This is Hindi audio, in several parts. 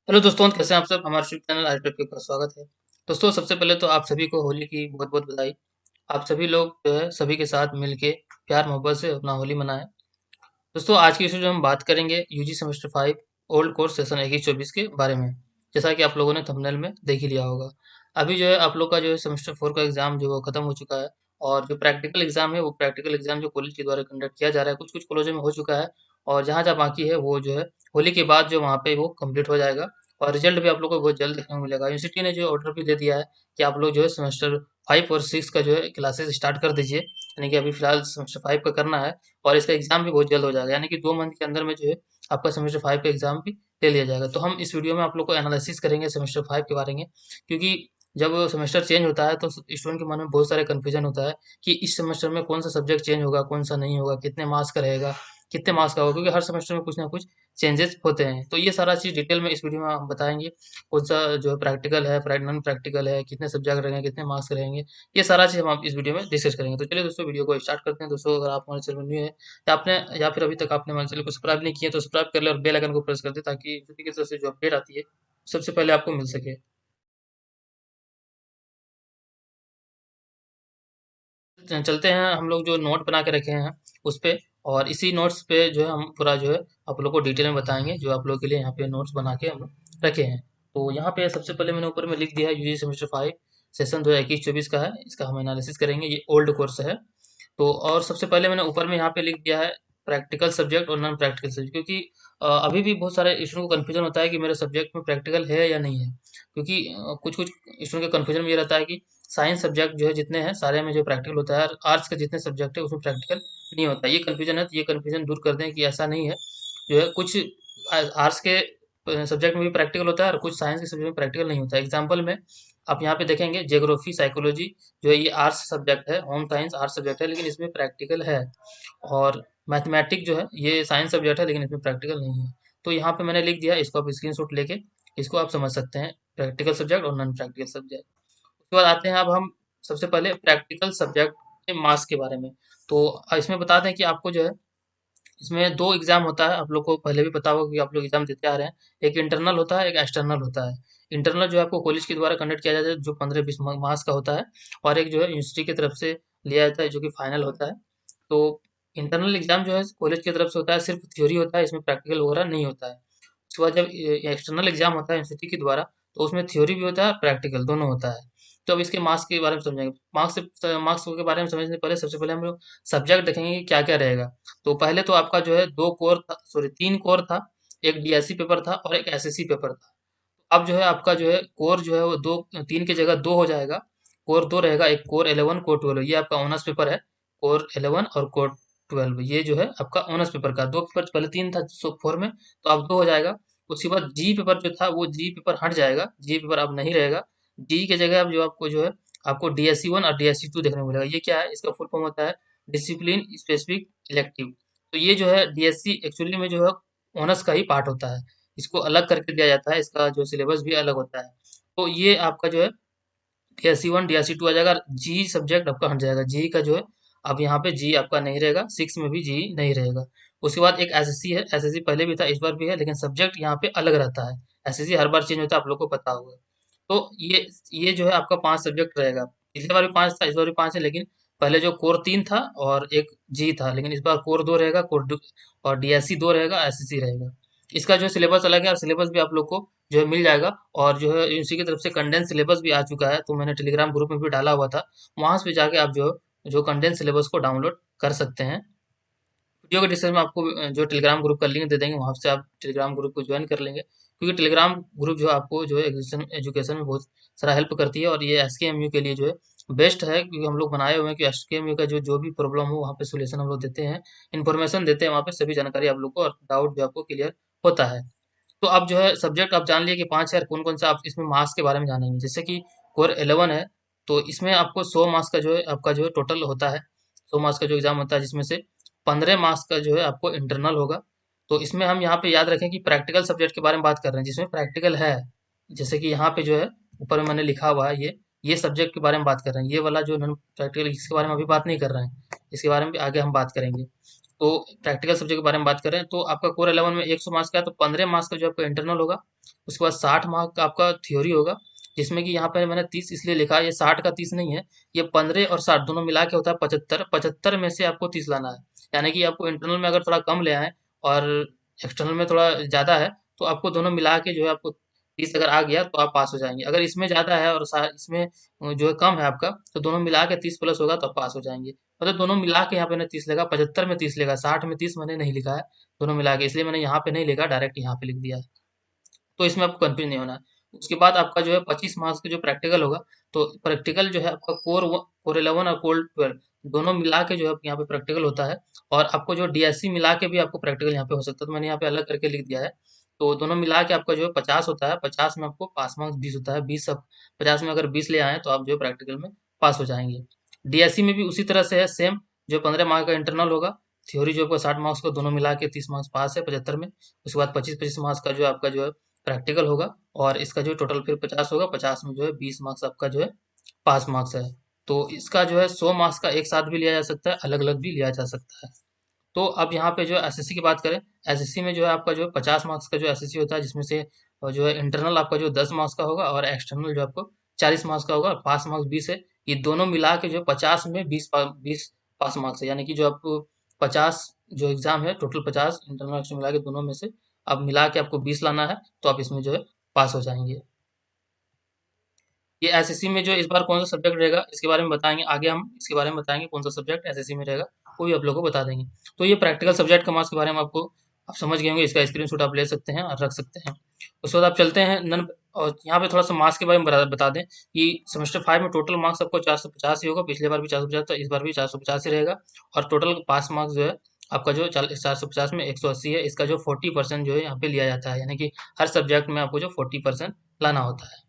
हेलो दोस्तों, कैसे हैं आप सब? हमारे यूट्यूब चैनल आज पे आपका स्वागत है। दोस्तों, सबसे पहले तो आप सभी को होली की बहुत-बहुत बधाई। आप सभी लोग जो है सभी के साथ मिल के प्यार-मोहब्बत से अपना होली मनाएँ। दोस्तों, आज की इस वीडियो में हम बात करेंगे UG semester 5 old course session 21-24 के बारे में। जैसा कि आप लोगों ने थंबनेल में देख ही लिया होगा। अभी जो है आप लोग का जो है सेमेस्टर 4 का एग्ज़ाम जो है वो खत्म हो चुका है और जो प्रैक्टिकल एग्ज़ाम है वो प्रैक्टिकल एग्ज़ाम जो कॉलेज के द्वारा कंडक्ट किया जा रहा है, कुछ-कुछ कॉलेजों में हो चुका है और जहाँ-जहाँ बाकी है वो जो है होली के बाद जो वहाँ पे वो कंप्लीट हो जाएगा और रिज़ल्ट भी आप लोगों को बहुत जल्द देखने को मिलेगा। यूनिवर्सिटी ने जो ऑर्डर भी दे दिया है कि आप लोग जो है सेमेस्टर 5 और 6 का जो है क्लासेस स्टार्ट कर दीजिए। यानी कि अभी फ़िलहाल सेमेस्टर 5 का करना है और इसका एग्ज़ाम भी बहुत जल्द हो जाएगा। यानी कि 2 मंथ के अंदर में जो है आपका सेमेस्टर 5 का एग्ज़ाम भी ले लिया जाएगा। तो हम इस वीडियो में आप लोग को एनालिसिस करेंगे सेमेस्टर 5 के बारे में, क्योंकि जब सेमेस्टर चेंज होता है तो स्टूडेंट के मन में बहुत सारे कन्फ्यूजन होता है कि इस सेमेस्टर में कौन सा सब्जेक्ट चेंज होगा, कौन सा नहीं होगा, कितने मार्क्स का रहेगा, कितने मार्क्स का होगा, क्योंकि हर सेमेस्टर में कुछ ना कुछ चेंजेस होते हैं। तो ये सारा चीज़ डिटेल में इस वीडियो में हम बताएँगे। कौन सा जो है प्रैक्टिकल है, नॉन प्रैक्टिकल है, कितने सब्जेक्ट रहेंगे, कितने मार्क्स के रहेंगे, ये सारा चीज़ हम आप इस वीडियो में डिस्कस करेंगे। तो चलिए दोस्तों, वीडियो को स्टार्ट करते हैं। दोस्तों, अगर आप हमारे चैनल में न्यू है या फिर अभी तक आपने हमारे चैनल को सब्सक्राइब नहीं किया तो सब्सक्राइब कर लें और बेल आइकन को प्रेस कर दें, ताकि यूट्यूब की तरफ से जो अपडेट आती है सबसे पहले आपको मिल सके। चलते हैं हम लोग जो नोट बना के रखे हैं उस पे, और इसी नोट्स पे जो है हम पूरा जो है आप लोग को डिटेल में बताएंगे, जो आप लोगों के लिए यहाँ पे नोट्स बना के हम लोग रखे हैं। तो यहाँ पे सबसे पहले मैंने ऊपर में लिख दिया है यूजी सेमेस्टर 5 सेशन 2021-24 का है। इसका हम एनालिसिस करेंगे। ये ओल्ड कोर्स है। तो और सबसे पहले मैंने ऊपर में यहाँ पे लिख दिया है प्रैक्टिकल सब्जेक्ट और नॉन प्रैक्टिकल सब्जेक्ट, क्योंकि अभी भी बहुत सारे स्टूडेंट को कन्फ्यूजन होता है कि मेरे सब्जेक्ट में प्रैक्टिकल है या नहीं है। क्योंकि कुछ कुछ स्टूडेंट का कन्फ्यूजन में ये रहता है कि साइंस सब्जेक्ट जो है जितने हैं सारे में जो प्रैक्टिकल होता है, और आर्ट्स के जितने सब्जेक्ट है उसमें प्रैक्टिकल नहीं होता। ये कन्फ्यूजन है, तो ये कन्फ्यूजन दूर कर दें कि ऐसा नहीं है। जो है कुछ आर्ट्स के सब्जेक्ट में भी प्रैक्टिकल होता है और कुछ साइंस के सब्जेक्ट में प्रैक्टिकल नहीं होता है। एग्जाम्पल में आप यहाँ पे देखेंगे ज्योग्राफी, साइकोलॉजी जो है ये आर्ट्स सब्जेक्ट है, होम साइंस आर्ट्स सब्जेक्ट है, लेकिन इसमें प्रैक्टिकल है। और मैथमेटिक जो है ये साइंस सब्जेक्ट है, लेकिन इसमें प्रैक्टिकल नहीं है। तो यहाँ पे मैंने लिख दिया, इसको आप स्क्रीनशॉट लेके इसको आप समझ सकते हैं, प्रैक्टिकल सब्जेक्ट और नॉन प्रैक्टिकल सब्जेक्ट। उसके बाद आते हैं अब हम सबसे पहले प्रैक्टिकल सब्जेक्ट के मार्क्स के बारे में। तो इसमें बता दें कि आपको जो है इसमें 2 एग्ज़ाम होता है, आप लोग को पहले भी पता होगा कि आप लोग एग्ज़ाम देते आ रहे हैं। एक इंटरनल होता है, एक एक्सटर्नल होता है। इंटरनल जो है आपको कॉलेज के द्वारा कंडक्ट किया जाता है, जो 15-20 मार्क्स का होता है, और एक जो है यूनिवर्सिटी की तरफ से लिया जाता है, जो कि फाइनल होता है। तो इंटरनल एग्ज़ाम जो है कॉलेज की तरफ से होता है, सिर्फ थ्योरी होता है, इसमें प्रैक्टिकल वगैरह नहीं होता है। उसके बाद जब एक्सटर्नल एग्ज़ाम होता है यूनिवर्सिटी के द्वारा, तो उसमें थ्योरी भी होता है, प्रैक्टिकल दोनों होता है। तो अब इसके मार्क्स के बारे में समझेंगे। मार्क्स के बारे में समझने से पहले सबसे पहले हम लोग सब्जेक्ट देखेंगे कि क्या-क्या रहेगा। तो पहले तो आपका जो है 2 कोर था, सॉरी 3 कोर था, एक डीएससी पेपर था और एक एसएससी पेपर था। अब जो है आपका जो है कोर जो है वो 2 3 की जगह 2 हो जाएगा। कोर 2 रहेगा, एक कोर 11, कोर 12, ये आपका ऑनर्स पेपर है। कोर 11 और कोर 12 ये जो है आपका ऑनर्स पेपर का 2 पेपर, पहले 3 था 4 में, तो अब 2 हो जाएगा। उसके बाद जी पेपर जो था वो जी पेपर हट जाएगा, जी पेपर अब नहीं रहेगा। जी की जगह अब जो आपको जो है आपको डीएससी 1 और डीएससी 2 देखने को मिलेगा। ये क्या है? इसका फुल फॉर्म होता है डिसिप्लिन स्पेसिफिक इलेक्टिव। तो ये जो है डीएससी एक्चुअली में जो है ऑनर्स का ही पार्ट होता है। इसको अलग करके दिया जाता है, इसका जो सिलेबस भी अलग होता है। तो ये आपका जो है डीएससी 1 डीएससी 2 आ जाएगा। जी सब्जेक्ट आपका हट जाएगा। जी का जो है अब यहाँ पे जी आपका नहीं रहेगा, 6 में भी जी नहीं रहेगा। उसके बाद एक एसएससी है, एसएससी पहले भी था, इस बार भी है, लेकिन सब्जेक्ट यहाँ पे अलग रहता है। एसएससी हर बार चेंज होता है, आप लोग को पता होगा। तो ये जो है आपका 5 सब्जेक्ट रहेगा। पिछली बार भी 5 था, इस बार भी 5 है, लेकिन पहले जो कोर 3 था और एक जी था, लेकिन इस बार कोर 2 रहेगा, और डीएससी 2 रहेगा, एसएससी रहेगा। इसका जो सिलेबस अलग है, और सिलेबस भी आप लोग को जो है मिल जाएगा। और जो है यूनिवर्सिटी की तरफ से कंडेंस सिलेबस भी आ चुका है, तो मैंने टेलीग्राम ग्रुप में भी डाला हुआ था। वहां से जाके आप जो कंडेंस सिलेबस को डाउनलोड कर सकते हैं। वीडियो के डिस्क्रिप्शन में आपको जो टेलीग्राम ग्रुप का लिंक दे देंगे, वहाँ से आप टेलीग्राम ग्रुप को ज्वाइन कर लेंगे, क्योंकि टेलीग्राम ग्रुप जो है आपको जो है एजुकेशन एजुकेशन में बहुत सारा हेल्प करती है, और ये एसकेएमयू के लिए जो है बेस्ट है, क्योंकि हम लोग बनाए हुए हैं कि एसकेएमयू का जो जो भी प्रॉब्लम हो वहाँ पे सोल्यूशन हम लोग देते हैं, इन्फॉर्मेशन देते हैं वहाँ पे, सभी जानकारी आप लोग को, और डाउट जो आपको क्लियर होता है। तो अब जो है सब्जेक्ट आप जान लिए कि 5 है, और कौन कौन सा आप इसमें मार्क्स के बारे में जानेंगे। जैसे कि कोर 11 है, तो इसमें आपको 100 मार्क्स का जो है आपका जो है टोटल होता है। 100 मार्क्स का जो एग्जाम होता है, जिसमें से 15 मार्क्स का जो है आपको इंटरनल होगा। तो इसमें हम यहाँ पे याद रखें कि प्रैक्टिकल सब्जेक्ट के बारे में बात कर रहे हैं, जिसमें प्रैक्टिकल है। जैसे कि यहाँ पे जो है ऊपर में मैंने लिखा हुआ है, ये सब्जेक्ट के बारे में बात कर रहे हैं। ये वाला जो नॉन प्रैक्टिकल, इसके बारे में अभी बात नहीं कर रहे हैं, इसके बारे में भी आगे हम बात करेंगे। तो प्रैक्टिकल सब्जेक्ट के बारे में बात करें तो आपका कोर 11 में 100 मार्क्स का है, तो 15 मार्क्स का जो आपका इंटरनल होगा, उसके बाद 60 मार्क्स का आपका थ्योरी होगा, जिसमें कि यहाँ पे मैंने 30 इसलिए लिखा है, ये 60 का 30 नहीं है, ये 15 और 60 दोनों मिला के होता है 75। 75 में से आपको 30 लाना है, यानी कि आपको इंटरनल में अगर थोड़ा कम ले आए और एक्सटर्नल में थोड़ा ज़्यादा है, तो आपको दोनों मिला के जो है आपको 30 अगर आ गया तो आप पास हो जाएंगे। अगर इसमें ज़्यादा है और इसमें जो है कम है आपका, तो दोनों मिला के 30 प्लस होगा तो आप पास हो जाएंगे। मतलब दोनों मिला के यहाँ पे मैंने 30 लिखा, 75 में 30 लिखा, 60 में 30 मैंने नहीं लिखा है, दोनों मिला के, इसलिए मैंने यहाँ पे नहीं लिखा, डायरेक्ट यहाँ पे लिख दिया है। तो इसमें आपको कंफ्यूज नहीं होना है। उसके बाद आपका जो है 25 मार्क्स का जो प्रैक्टिकल होगा, तो प्रैक्टिकल जो है आपका कोर 11 और कोर 12 दोनों मिला के जो है यहाँ पे प्रैक्टिकल होता है, और आपको जो डीएससी मिला के भी आपको प्रैक्टिकल यहाँ पे हो सकता है, तो मैंने यहाँ पे अलग करके लिख दिया है। तो दोनों मिला के आपका जो है 50 होता है, 50 में आपको पास मार्क्स 20 होता है, 20 सब 50 में अगर 20 ले आए तो आप जो है प्रैक्टिकल में पास हो जाएंगे। डीएससी में भी उसी तरह से है सेम, जो 15 मार्क्स का इंटरनल होगा, थ्योरी जो आपका 60 मार्क्स का, दोनों मिला के 30 मार्क्स पास है 75 में। उसके बाद 25-25 मार्क्स का जो आपका जो है प्रैक्टिकल होगा, और इसका जो टोटल फिर 50 होगा, 50 में जो है 20 मार्क्स आपका जो है पास मार्क्स है। तो इसका जो है 100 मार्क्स का एक साथ भी लिया जा सकता है, अलग अलग भी लिया जा सकता है। तो अब यहाँ पे जो है एसएससी की बात करें, एसएससी में जो है आपका जो है 50 मार्क्स का जो एसएससी होता है, जिसमें से जो है इंटरनल आपका जो 10 मार्क्स का होगा, और एक्सटर्नल जो आपको 40 मार्क्स का होगा, और पास मार्क्स 20 है। ये दोनों मिला के जो 50 में 20 पास मार्क्स है, यानी कि जो आपको 50 जो एग्जाम है टोटल 50 इंटरनल एक्सटर्नल मिला के दोनों में से अब मिला के आपको 20 लाना है, तो आप इसमें जो है पास हो जाएंगे। ये एसएससी में जो इस बार कौन सा सब्जेक्ट रहेगा इसके बारे में बताएंगे, आगे हम इसके बारे में बताएंगे कौन सा सब्जेक्ट एसएससी में रहेगा, वो भी आप लोगों को बता देंगे। तो ये प्रैक्टिकल सब्जेक्ट का मार्क्स के बारे में आपको आप समझ गए होंगे, इसका स्क्रीनशॉट आप ले सकते हैं और रख सकते हैं। उसके बाद आप चलते हैं नन, और यहाँ पे थोड़ा सा मार्क्स के बारे में बता दें कि सेमेस्टर 5 में टोटल मार्क्स आपको 450 ही होगा, पिछले बार भी 450 था, इस बार भी 450 ही रहेगा। और टोटल पास मार्क्स जो है आपका जो 450 में 180 है, इसका जो 40% जो है यहाँ पे लिया जाता है, यानी कि हर सब्जेक्ट में आपको जो 40% लाना होता है।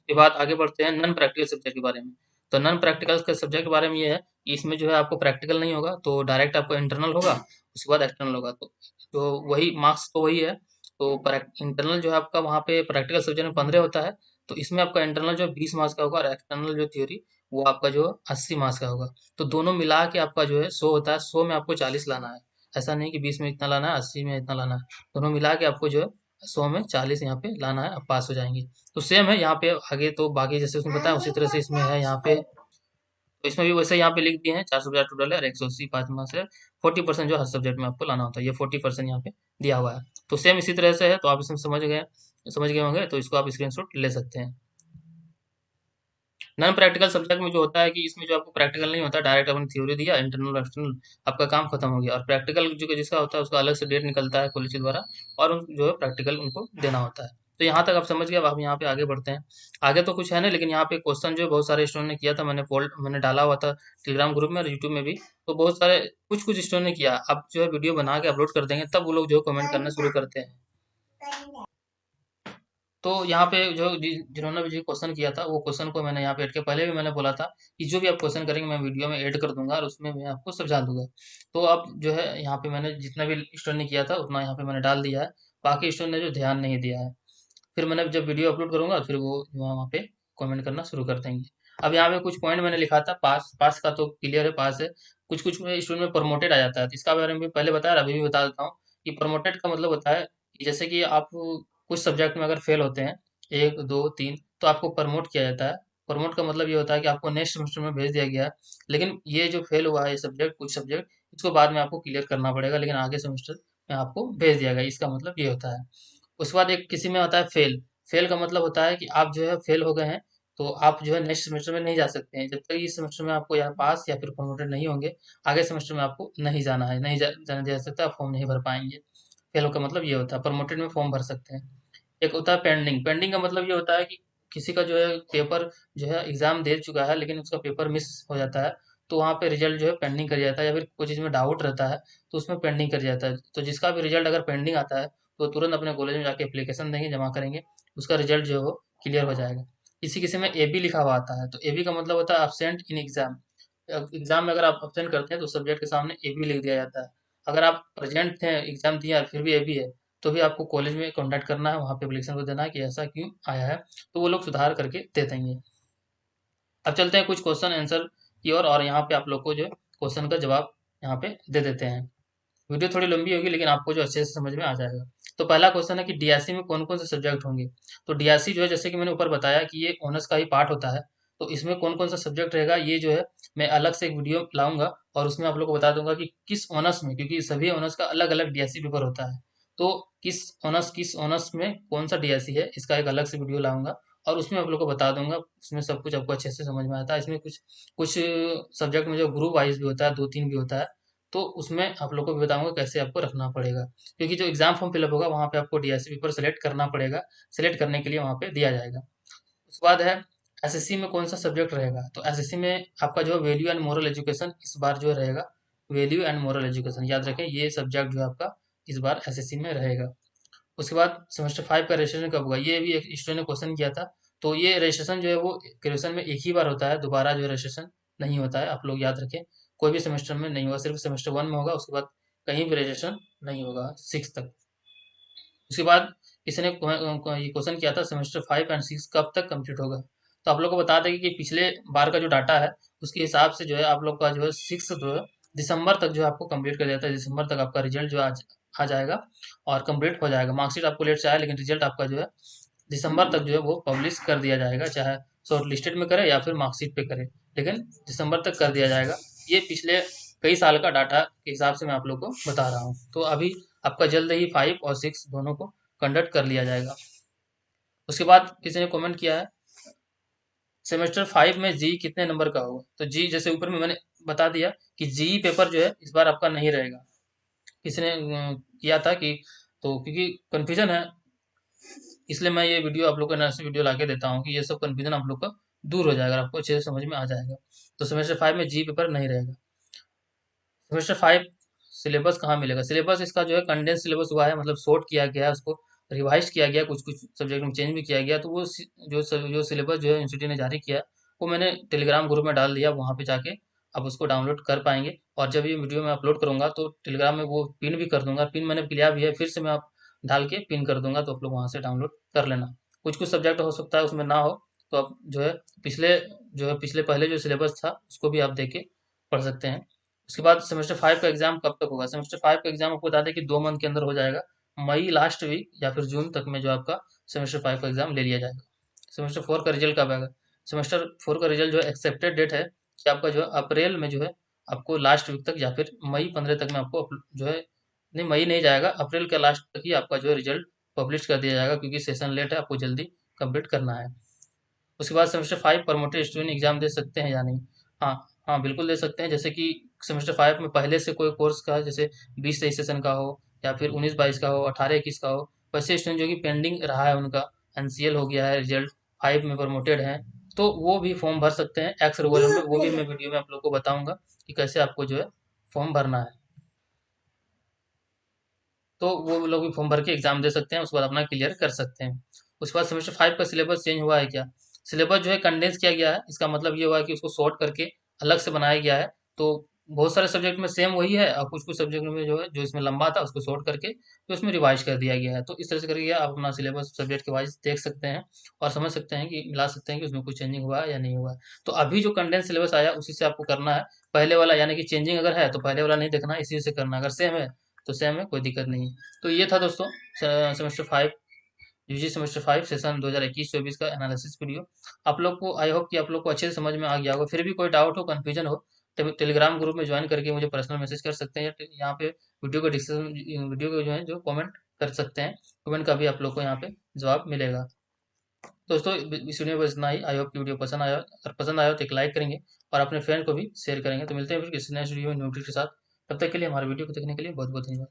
के बाद आगे बढ़ते हैं नॉन प्रैक्टिकल सब्जेक्ट के बारे में। तो नॉन प्रैक्टिकल के सब्जेक्ट के बारे में ये है कि इसमें जो है आपको प्रैक्टिकल नहीं होगा, तो डायरेक्ट आपको इंटरनल होगा, उसके बाद एक्सटर्नल होगा। तो वही मार्क्स तो वही है। तो इंटरनल जो है आपका वहाँ पे प्रैक्टिकल सब्जेक्ट में 15 होता है, तो इसमें आपका इंटरनल जो 20 मार्क्स का होगा, और एक्सटर्नल जो थ्योरी वो आपका जो 80 मार्क्स का होगा। तो दोनों मिला के आपका जो है 100 होता है, 100 में आपको 40 लाना है। ऐसा नहीं कि 20 में इतना लाना है, 80 में इतना लाना है, दोनों मिला के आपको जो है 100 में 40 यहाँ पे लाना है, आप पास हो जाएंगे। तो सेम है यहाँ पे आगे, तो बाकी जैसे उसमें बताया उसी तरह से इसमें है यहाँ पे। तो इसमें भी वैसे यहाँ पे लिख दिए हैं, 450 टोटल है और 180 पाँच मार्क्स से 40% जो हर सब्जेक्ट में आपको लाना होता है, ये 40% यहाँ पे दिया हुआ है। तो सेम इसी तरह से है, तो आप इसमें समझ गए होंगे, तो इसको आप स्क्रीनशॉट ले सकते हैं। नॉन प्रैक्टिकल सब्जेक्ट में जो होता है कि इसमें जो आपको प्रैक्टिकल नहीं होता, डायरेक्ट आपने थ्योरी दिया, इंटरनल एक्सटर्नल आपका काम खत्म हो गया। और प्रैक्टिकल जो जिसका होता है उसका अलग से डेट निकलता है कॉलेज के द्वारा, और जो है प्रैक्टिकल उनको देना होता है। तो यहाँ तक आप समझ गए, अब आप यहाँ पे आगे बढ़ते हैं। आगे तो कुछ है नहीं, लेकिन यहाँ पे क्वेश्चन जो है बहुत सारे स्टूडेंट ने किया था, मैंने डाला हुआ था टेलीग्राम ग्रुप में और यूट्यूब में भी। तो बहुत सारे कुछ कुछ स्टूडेंट ने किया, अब जो है वीडियो बना के अपलोड कर देंगे, तब वो लोग जो है कमेंट करना शुरू करते हैं। तो यहाँ पे जो जिन्होंने भी जो क्वेश्चन किया था, वो क्वेश्चन को मैंने यहाँ पे ऐड किया। पहले भी मैंने बोला था कि जो भी आप क्वेश्चन करेंगे मैं वीडियो में ऐड कर दूंगा, और उसमें मैं आपको समझा दूंगा। तो अब जो है यहाँ पे मैंने जितना भी स्टूडेंट ने किया था उतना यहाँ पे मैंने डाल दिया है, बाकी स्टूडेंट ने जो ध्यान नहीं दिया है, फिर मैंने जब वीडियो अपलोड करूंगा फिर वो वहाँ पे कमेंट करना शुरू कर देंगे। अब यहाँ पे कुछ पॉइंट मैंने लिखा था, पास पास का तो क्लियर है, पास है। कुछ कुछ स्टूडेंट में प्रमोटेड आ जाता है, तो इसका बारे में भी पहले बताया, अभी भी बता देता हूँ कि प्रमोटेड का मतलब होता है कि जैसे कि आप कुछ सब्जेक्ट में अगर फेल होते हैं, एक दो तीन, तो आपको प्रमोट किया जाता है। प्रमोट का मतलब ये होता है कि आपको नेक्स्ट सेमेस्टर में भेज दिया गया है, लेकिन ये जो फेल हुआ है ये सब्जेक्ट, कुछ सब्जेक्ट, इसको बाद में आपको क्लियर करना पड़ेगा, लेकिन आगे सेमेस्टर में आपको भेज दिया गया, इसका मतलब ये होता है। उसके बाद एक किसी में होता है फेल। फेल का मतलब होता है कि आप जो है फेल हो गए हैं, तो आप जो है नेक्स्ट सेमेस्टर में नहीं जा सकते हैं, जब तक इस सेमेस्टर में आपको या पास या फिर प्रमोटेड नहीं होंगे, आगे सेमेस्टर में आपको नहीं जाना है, नहीं जाने जा सकता, आप फॉर्म नहीं भर पाएंगे। फेल का मतलब ये होता है, प्रमोटेड में फॉर्म भर सकते हैं। एक होता है पेंडिंग। पेंडिंग का मतलब ये होता है कि किसी का जो है पेपर जो है एग्जाम दे चुका है, लेकिन उसका पेपर मिस हो जाता है, तो वहाँ पे रिजल्ट जो है पेंडिंग कर जाता है, या फिर कोई चीज़ में डाउट रहता है तो उसमें पेंडिंग कर जाता है। तो जिसका भी रिजल्ट अगर पेंडिंग आता है, तो तुरंत अपने कॉलेज में जाके एप्लीकेशन देंगे, जमा करेंगे, उसका रिजल्ट जो है वो क्लियर हो जाएगा। किसी किसी में ए बी लिखा हुआ आता है, तो ए बी का मतलब होता है absent इन एग्जाम। एग्जाम में अगर आप अब्सेंट करते हैं तो सब्जेक्ट के सामने ए बी लिख दिया जाता है। अगर आप प्रेजेंट थे, एग्जाम दिया और फिर भी ए बी है, तो भी आपको कॉलेज में कॉन्टैक्ट करना है, वहाँ पे एप्लीकेशन को देना है कि ऐसा क्यों आया है, तो वो लोग सुधार करके दे देंगे। अब चलते हैं कुछ क्वेश्चन आंसर की ओर, और यहाँ पे आप लोग को जो क्वेश्चन का जवाब यहाँ पे दे देते हैं। वीडियो थोड़ी लंबी होगी लेकिन आपको जो अच्छे से समझ में आ जाएगा। तो पहला क्वेश्चन है कि डीआरसी में कौन कौन से सब्जेक्ट होंगे। तो डीआरसी जो है, जैसे कि मैंने ऊपर बताया कि ये ऑनर्स का ही पार्ट होता है। तो इसमें कौन कौन सा सब्जेक्ट रहेगा, ये जो है मैं अलग से एक वीडियो लाऊंगा और उसमें आप लोग को बता दूंगा कि किस ऑनर्स में, क्योंकि सभी ऑनर्स का अलग अलग डीआरसी पेपर होता है। तो किस ऑनर्स में कौन सा डीआरसी है, इसका एक अलग से वीडियो लाऊंगा और उसमें आप लोग को बता दूंगा। उसमें सब कुछ आपको अच्छे से समझ में आता है। इसमें कुछ कुछ सब्जेक्ट में जो ग्रुप वाइज भी होता है, 2-3 भी होता है, तो उसमें आप लोग को भी बताऊंगा कैसे आपको रखना पड़ेगा। क्योंकि जो एग्जाम फॉर्म फिलअप होगा वहाँ पे आपको डीएससी पेपर सेलेक्ट करना पड़ेगा। सेलेक्ट करने के लिए वहाँ पे दिया जाएगा। उसके बाद है एसएससी में कौन सा सब्जेक्ट रहेगा। तो एसएससी में आपका जो है वैल्यू एंड मोरल एजुकेशन इस बार जो रहेगा। वैल्यू एंड मोरल एजुकेशन याद रखें, ये सब्जेक्ट जो है आपका इस बार एसएससी में रहेगा। उसके बाद सेमेस्टर 5 का रजिस्ट्रेशन कब होगा, ये भी एक स्टूडेंट ने क्वेश्चन किया था। तो ये रजिस्ट्रेशन जो है वो ग्रेजुएशन में एक ही बार होता है, दोबारा जो है रजिस्ट्रेशन नहीं होता है, आप लोग याद रखें। कोई भी सेमेस्टर में नहीं होगा, सिर्फ सेमेस्टर 1 में होगा, उसके बाद कहीं भी रजिस्ट्रेशन नहीं होगा 6 तक। उसके बाद किसी ने ये क्वेश्चन किया था सेमेस्टर 5 एंड 6 कब तक कंप्लीट होगा। तो आप लोग को बता दें कि पिछले बार का जो डाटा है उसके हिसाब से जो है आप लोग का जो है 6 जो है दिसंबर तक जो है आपको कंप्लीट कर देता है। दिसंबर तक आपका रिजल्ट जो है आ जाएगा और कंप्लीट हो जाएगा। मार्कशीट आपको लेट से आया लेकिन रिजल्ट आपका जो है दिसंबर तक जो है वो पब्लिश कर दिया जाएगा, चाहे शॉर्ट लिस्टेड में करे या फिर मार्कशीट पे करे, लेकिन दिसंबर तक कर दिया जाएगा। ये पिछले कई साल का डाटा के हिसाब से मैं आप लोग को बता रहा हूँ। तो अभी आपका जल्द ही 5 और 6 दोनों को कंडक्ट कर लिया जाएगा। उसके बाद किसी ने कमेंट किया है सेमेस्टर 5 में जी कितने नंबर का होगा। तो जी जैसे ऊपर में मैंने बता दिया कि जी पेपर जो है इस बार आपका नहीं रहेगा। किसी ने किया था कि, तो क्योंकि कन्फ्यूजन है इसलिए मैं ये वीडियो आप लोग को नया वीडियो ला के देता हूँ कि ये सब कन्फ्यूजन आप लोग का दूर हो जाएगा, आपको अच्छे से समझ में आ जाएगा। तो सेमेस्टर 5 में जी पेपर नहीं रहेगा। सेमेस्टर 5 सिलेबस कहाँ मिलेगा। सिलेबस इसका जो है कंडेंस सिलेबस हुआ है, मतलब शॉर्ट किया गया है, उसको रिवाइज किया गया, कुछ कुछ सब्जेक्ट में चेंज भी किया गया। तो वो जो सिलेबस जो है यूनिवर्सिटी ने जारी किया है वो मैंने टेलीग्राम ग्रुप में डाल दिया, वहाँ पे जाके आप उसको डाउनलोड कर पाएंगे। और जब ये वीडियो मैं अपलोड करूँगा तो टेलीग्राम में वो पिन भी कर दूंगा। पिन मैंने लिया भी है, फिर से मैं आप डाल के पिन कर दूंगा, तो आप लोग वहाँ से डाउनलोड कर लेना। कुछ कुछ सब्जेक्ट हो सकता है उसमें ना हो, तो आप जो है पिछले पिछले पहले जो सिलेबस था उसको भी आप देख के पढ़ सकते हैं। उसके बाद सेमेस्टर 5 का एग्जाम कब तक होगा। सेमेस्टर 5 का एग्जाम आपको बता दें कि 2 मंथ के अंदर हो जाएगा। मई लास्ट वीक या फिर जून तक में जो आपका सेमेस्टर 5 का एग्जाम ले लिया जाएगा। सेमेस्टर 4 का रिजल्ट कब आएगा। सेमेस्टर 4 का रिजल्ट जो है एक्सेप्टेड डेट है कि आपका जो है अप्रैल में जो है आपको लास्ट वीक तक या फिर मई 15 तक में आपको जो है, नहीं मई नहीं जाएगा, अप्रैल के लास्ट तक ही आपका जो है रिजल्ट पब्लिश कर दिया जाएगा, क्योंकि सेशन लेट है, आपको जल्दी कंप्लीट करना है। उसके बाद सेमेस्टर 5 प्रमोटेड स्टूडेंट एग्जाम दे सकते हैं या नहीं। हाँ, हाँ बिल्कुल दे सकते हैं। जैसे कि सेमेस्टर 5 में पहले से कोई कोर्स का जैसे 20-23 सेशन का हो या फिर 19-22 का हो, 18-21 का हो, वैसे स्टूडेंट जो कि पेंडिंग रहा है उनका एनसीएल हो गया है, रिजल्ट 5 में प्रमोटेड है, तो वो भी फॉर्म भर सकते हैं एक्स रेगुलर में। वो भी मैं वीडियो में आप लोग को बताऊंगा कि कैसे आपको जो है फॉर्म भरना है। तो वो लोग भी फॉर्म भर के एग्जाम दे सकते हैं, उसके बाद अपना क्लियर कर सकते हैं। उसके बाद सेमेस्टर 5 का सिलेबस चेंज हुआ है क्या। सिलेबस जो है कंडेंस किया गया है, इसका मतलब ये हुआ है कि उसको शॉर्ट करके अलग से बनाया गया है। तो बहुत सारे सब्जेक्ट में सेम वही है और कुछ कुछ सब्जेक्ट में जो है जो इसमें लंबा था उसको शॉर्ट करके तो इसमें रिवाइज कर दिया गया है। तो इस तरह से करके आप अपना सिलेबस सब्जेक्ट के वाइज देख सकते हैं और समझ सकते हैं कि मिला सकते हैं कि उसमें कुछ चेंजिंग हुआ है या नहीं हुआ है। तो अभी जो कंडेंस सिलेबस आया उसी से आपको करना है। पहले वाला यानी कि चेंजिंग अगर है तो पहले वाला नहीं देखना, इसी से करना। अगर सेम है तो सेम है, कोई दिक्कत नहीं है। तो ये था दोस्तों सेमेस्टर 5, यूजी सेमेस्टर 5 सेशन 2021-24 का एनालिसिस वीडियो। आप लोग को आई होप कि आप लोग को अच्छे से समझ में आ गया होगा। फिर भी कोई डाउट हो, कंफ्यूजन हो, तो टेलीग्राम ग्रुप में ज्वाइन करके मुझे पर्सनल मैसेज कर सकते हैं, या यहाँ पे वीडियो को डिस्क्रिप्शन वीडियो को जो है जो कमेंट कर सकते हैं। कमेंट का भी आप लोग को यहाँ पे जवाब मिलेगा। दोस्तों इस वीडियो में बस इतना ही। आई होप कि वीडियो पसंद आया, अगर पसंद आया तो एक लाइक करेंगे और अपने फ्रेंड को भी शेयर करेंगे। तो मिलते हैं फिर किसी नेक्स्ट वीडियो में न्यू टिप्स के साथ। तब तक के लिए हमारे वीडियो को देखने के लिए बहुत बहुत धन्यवाद।